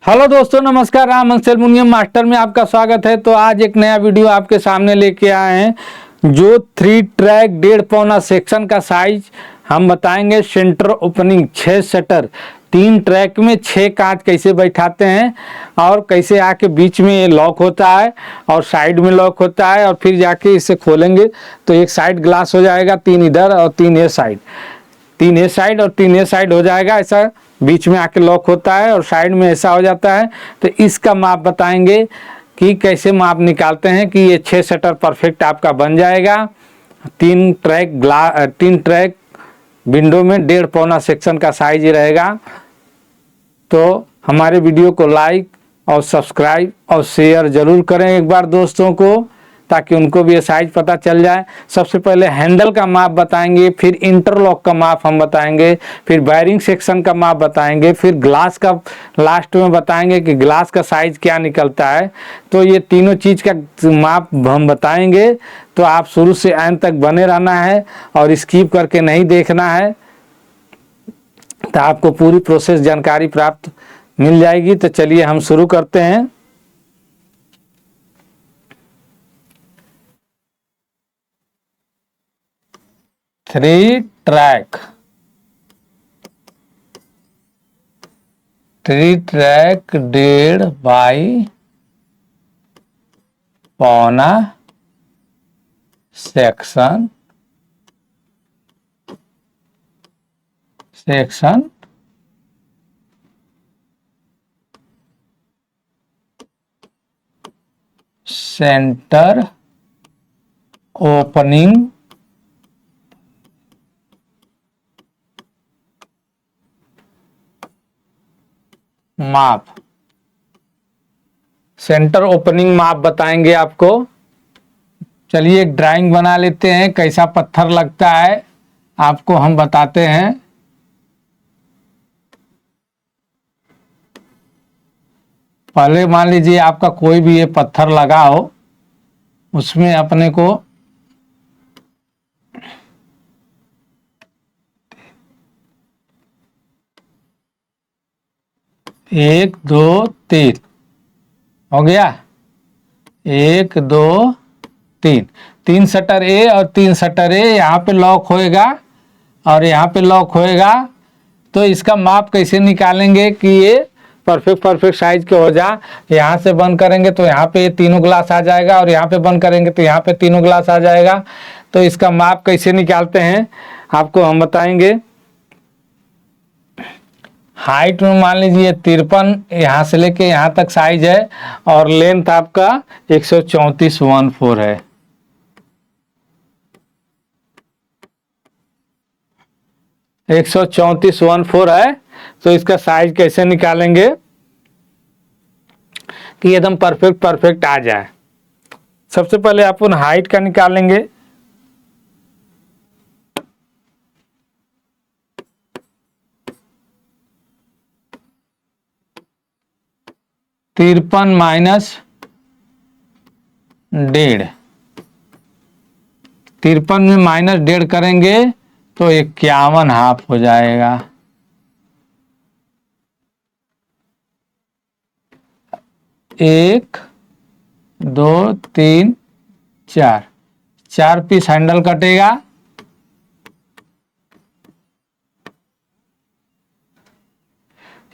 Hello दोस्तों, नमस्कार। Ram aluminium master में आपका स्वागत है। तो आज एक नया वीडियो आपके सामने लेके आए हैं। जो 3 ट्रैक 1.5 सेक्शन का साइज हम बताएंगे। सेंटर ओपनिंग 6 शटर, 3 ट्रैक में 6 कांच कैसे बैठाते हैं और कैसे आके बीच में ये लॉक होता है और साइड में लॉक होता है और फिर जाके इसे खोलेंगे तो एक साइड ग्लास हो जाएगा, 3 इधर और 3 ये साइड, 3 ये साइड और 3 ये साइड हो जाएगा। ऐसा बीच में आके लॉक होता है और साइड में ऐसा हो जाता है। तो इसका माप बताएंगे कि कैसे माप निकालते हैं कि ये 6 शटर परफेक्ट आपका बन जाएगा। 3 ट्रैक विंडो में 1.5 सेक्शन का साइज रहेगा। तो हमारे वीडियो को लाइक और सब्सक्राइब और शेयर जरूर करें एक बार दोस्तों को, ताकि उनको भी ये साइज पता चल जाए। सबसे पहले हैंडल का माप बताएंगे, फिर इंटरलॉक का माप हम बताएंगे, फिर वायरिंग सेक्शन का माप बताएंगे, फिर ग्लास का लास्ट में बताएंगे कि ग्लास का साइज क्या निकलता है। तो ये तीनों चीज़ का माप हम बताएंगे। तो आप शुरू से अंत तक बने रहना है और स्किप करके नहीं देखना है, तो आपको पूरी प्रोसेस जानकारी प्राप्त मिल जाएगी। तो चलिए हम शुरू करते हैं। थ्री ट्रैक 1.5 बाई पौना सेक्शन सेंटर ओपनिंग माप, सेंटर ओपनिंग माप बताएंगे आपको। चलिए एक ड्राइंग बना लेते हैं, कैसा पत्थर लगता है आपको हम बताते हैं। पहले मान लीजिए आपका कोई भी ये पत्थर लगा हो, उसमें अपने को एक दो तीन हो गया। 1 2 3, 3 शटर ए और 3 शटर ए यहाँ पे लॉक होएगा और यहाँ पे लॉक होएगा। तो इसका माप कैसे निकालेंगे कि ये परफेक्ट साइज के हो जा। यहाँ से बंद करेंगे तो यहाँ पे तीनों ग्लास आ जाएगा और यहाँ पे बंद करेंगे तो यहाँ पे तीनों ग्लास आ जाएगा। तो इसका माप कैसे निकालते हैं आपको हम बताएंगे। हाइट में मान लीजिए 53 यहाँ से लेके यहाँ तक साइज है और लेंथ आपका 134 है। एक 134 है। तो इसका साइज कैसे निकालेंगे कि एकदम परफेक्ट आ जाए। सबसे पहले अपन हाइट का निकालेंगे। तिरपन माइनस 1.5, 53 में माइनस 1.5 करेंगे तो 51 हाफ हो जाएगा। 1 2 3 4 पीस हैंडल कटेगा।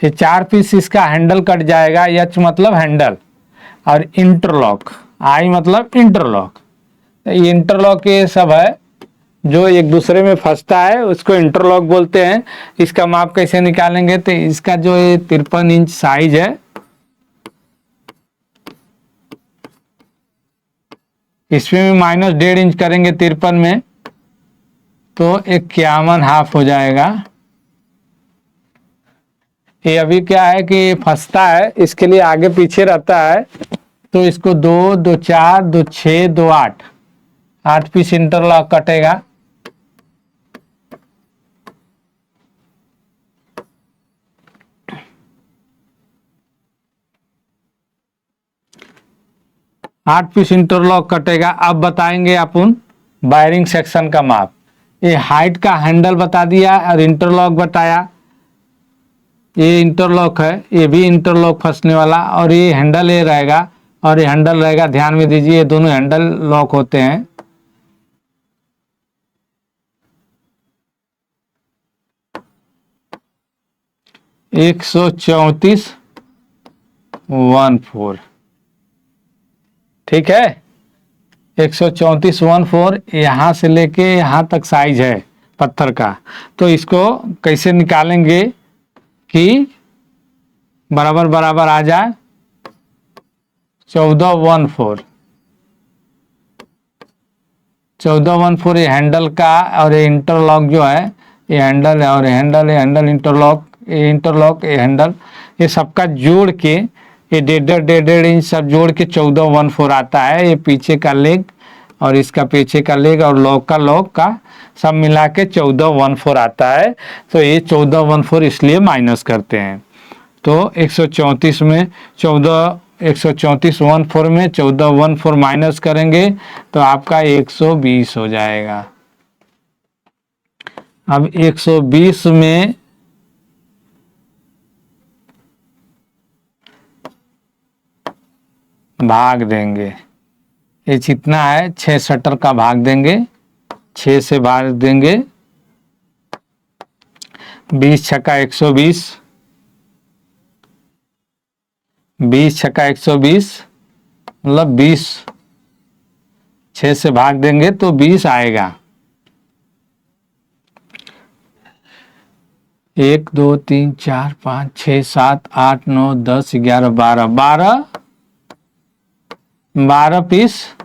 ये 4 पीस इसका हैंडल कट जाएगा। एच मतलब हैंडल और इंटरलॉक, आई मतलब इंटरलॉक। इंटरलॉक ये सब है जो एक दूसरे में फंसता है, उसको इंटरलॉक बोलते हैं। इसका माप कैसे निकालेंगे तो इसका जो ये 53 इंच साइज है, इसमें भी माइनस 1.5 इंच करेंगे 53 में तो 51 हाफ हो जाएगा। ये अभी क्या है कि फंसता है, इसके लिए आगे पीछे रहता है। तो इसको 2 2 4 2 6 2 8 पीस इंटरलॉक कटेगा। आठ पीस इंटरलॉक कटेगा। अब बताएंगे अपन वायरिंग सेक्शन का माप। ये हाइट का हैंडल बता दिया और इंटरलॉक बताया। ये इंटरलॉक है, ये भी इंटरलॉक फंसने वाला, और ये हैंडल ये रहेगा और ये हैंडल रहेगा। ध्यान में दीजिए, ये दोनों हैंडल लॉक होते हैं। एक 134 ठीक है। 134 यहाँ से लेके यहाँ तक साइज है पत्थर का। तो इसको कैसे निकालेंगे कि बराबर बराबर आ जाए। 1414 ये हैंडल का, और ये इंटरलॉक जो है, ये हैंडल है और ये हैंडल इंटरलॉक, ये इंटरलॉक, ये हैंडल, ये सबका जोड़ के ये 1.5 इंच सब जोड़ के 1414 आता है। ये पीछे का लेग और इसका पीछे का लेग और लॉक का सब मिला के 1414 आता है। तो ये 1414 इसलिए माइनस करते हैं। तो 134 में 134 में 1414 माइनस करेंगे तो आपका 120 हो जाएगा। अब 120 में भाग देंगे, ये जितना है 6 शटर का भाग देंगे, 6 से भाग देंगे। 20 छक्का 120, 20 छक्का 120 मतलब 20, 6 से भाग देंगे तो 20 आएगा। 1 2 3 4 5 6 7 8 9 10 11 12 12 पीस,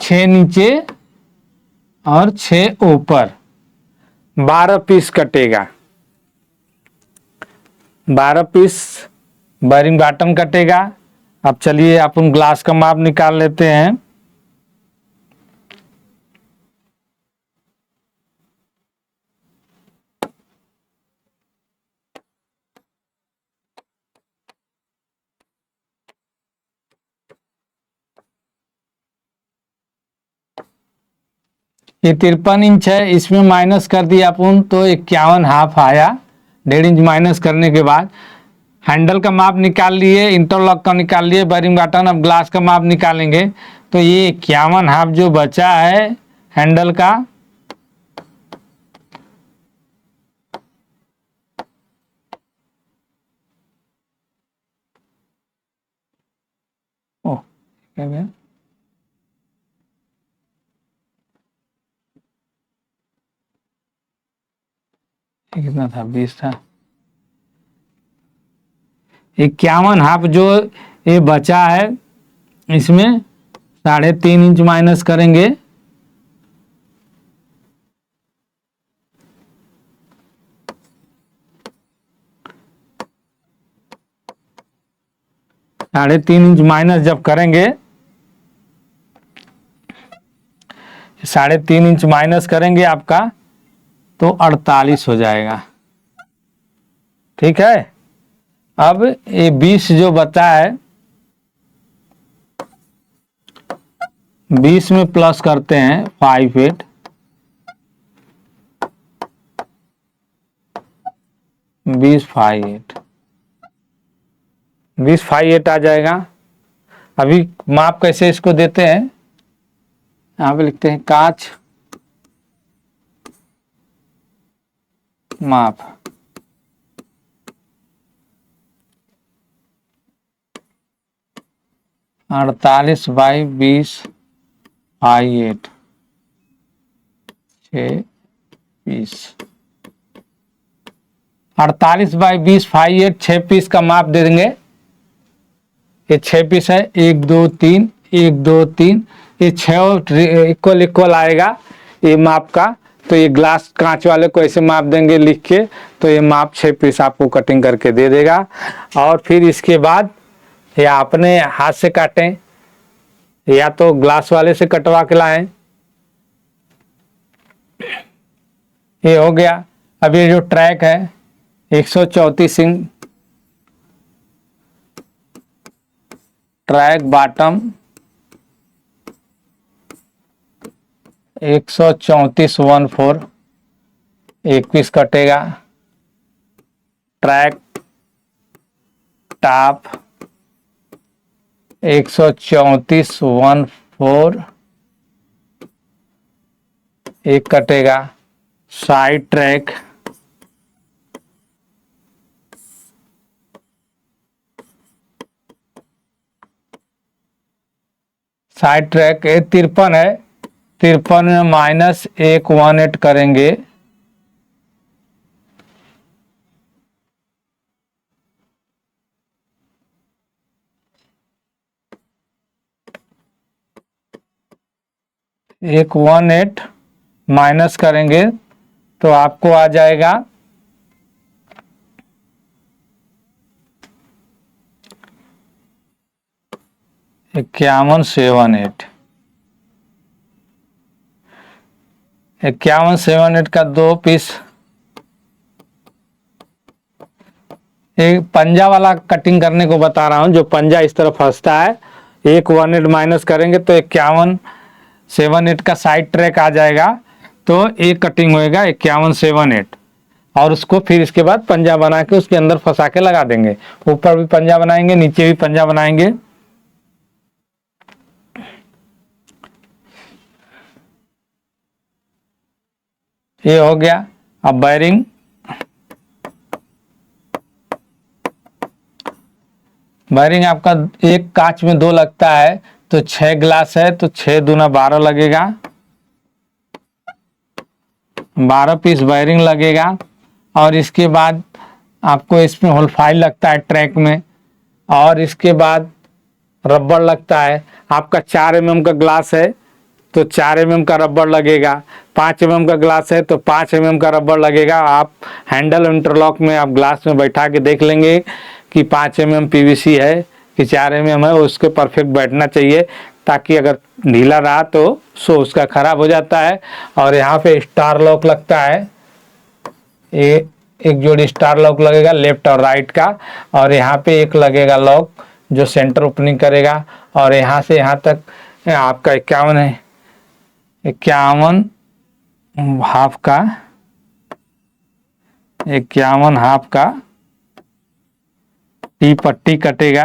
6 नीचे और 6 ऊपर, 12 पीस कटेगा। 12 पीस बैरिंग बॉटम कटेगा। अब चलिए अपन ग्लास का माप निकाल लेते हैं। ये 53 इंच है, इसमें माइनस कर दिया अपन तो 51 हाफ आया। 1.5 इंच माइनस करने के बाद हैंडल का माप निकाल लिए, इंटरलॉक का निकाल लिए, बैरिंग बटन। अब ग्लास का माप निकालेंगे तो ये 51 हाफ जो बचा है हैंडल का, ओह क्या गया, कितना था, 20 था। 51 हाफ जो ये बचा है, इसमें 3.5 इंच माइनस करेंगे। साढ़े 3 इंच माइनस जब करेंगे, 3.5 इंच माइनस करेंगे आपका तो 48 हो जाएगा। ठीक है। अब ये 20 जो बचा है, 20 में प्लस करते हैं 58, 20 58 आ जाएगा। अभी माप कैसे इसको देते हैं, यहाँ पे लिखते हैं कांच माप। अड़तालीस बाई 20 58 6 पीस, 48 बाई 20 58 6 पीस का माप दे देंगे। ये 6 पीस है, 1 2 3 1 2 3, ये 6 इक्वल आएगा ये माप का। तो ये ग्लास कांच वाले को ऐसे माप देंगे लिख के, तो ये माप 6 पीस आपको कटिंग करके दे देगा। और फिर इसके बाद या अपने हाथ से काटें या तो ग्लास वाले से कटवा के लाएं। ये हो गया। अब ये जो ट्रैक है 134 इंच ट्रैक बॉटम, 134 1 पीस कटेगा। ट्रैक टॉप 134.14 एक कटेगा। साइड ट्रैक ये 53 है, 53 में -118 करेंगे। एक 18 माइनस करेंगे तो आपको आ जाएगा 5178। 5178 का 2 पीस, एक पंजा वाला कटिंग करने को बता रहा हूं, जो पंजा इस तरफ फंसता है। 118 माइनस करेंगे तो 5178 का साइड ट्रैक आ जाएगा। तो एक कटिंग होएगा 5178, और उसको फिर इसके बाद पंजा बना के उसके अंदर फंसा के लगा देंगे। ऊपर भी पंजा बनाएंगे, नीचे भी पंजा बनाएंगे। ये हो गया। अब बैरिंग, आपका एक कांच में 2 लगता है, तो 6 ग्लास है तो 6 दूना 12 लगेगा। 12 पीस बैरिंग लगेगा। और इसके बाद आपको इसमें होल फाइल लगता है ट्रैक में, और इसके बाद रबड़ लगता है। आपका 4 mm का ग्लास है तो 4 mm का रबड़ लगेगा। 5 mm का ग्लास है तो 5 mm का रबड़ लगेगा। आप हैंडल इंटरलॉक में आप ग्लास में बैठा के देख लेंगे कि 5 mm PVC है कि 4 mm है, उसके परफेक्ट बैठना चाहिए, ताकि अगर ढीला रहा तो उसका खराब हो जाता है। और यहाँ पे स्टार लॉक लगता है, ये एक जोड़ी स्टार लॉक लगेगा लेफ्ट और राइट का, और यहाँ पे एक लगेगा लॉक जो सेंटर ओपनिंग करेगा। और यहाँ से यहाँ तक आपका 51 है, 51 हाफ का, 51 हाफ का टी पट्टी कटेगा।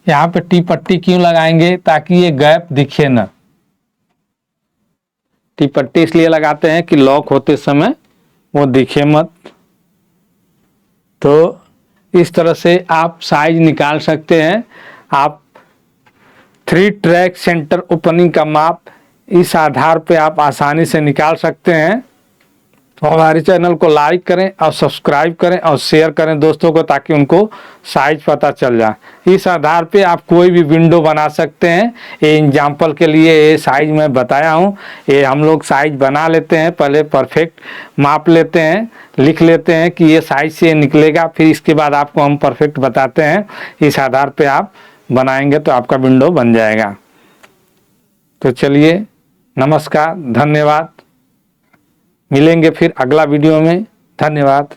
यहाँ पे टी पट्टी क्यों लगाएंगे? ताकि ये गैप दिखे ना। टी पट्टी इसलिए लगाते हैं कि लॉक होते समय वो दिखे मत। तो इस तरह से आप साइज निकाल सकते हैं। आप 3 ट्रैक सेंटर ओपनिंग का माप इस आधार पे आप आसानी से निकाल सकते हैं। तो हमारे चैनल को लाइक करें और सब्सक्राइब करें और शेयर करें दोस्तों को, ताकि उनको साइज पता चल जाए। इस आधार पे आप कोई भी विंडो बना सकते हैं। ये एग्जाम्पल के लिए ये साइज मैं बताया हूँ। ये हम लोग साइज बना लेते हैं, पहले परफेक्ट माप लेते हैं, लिख लेते हैं कि ये साइज से निकलेगा, फिर इसके बाद आपको हम परफेक्ट बताते हैं। इस आधार पर आप बनाएंगे तो आपका विंडो बन जाएगा। तो चलिए, नमस्कार, धन्यवाद। मिलेंगे फिर अगला वीडियो में। धन्यवाद।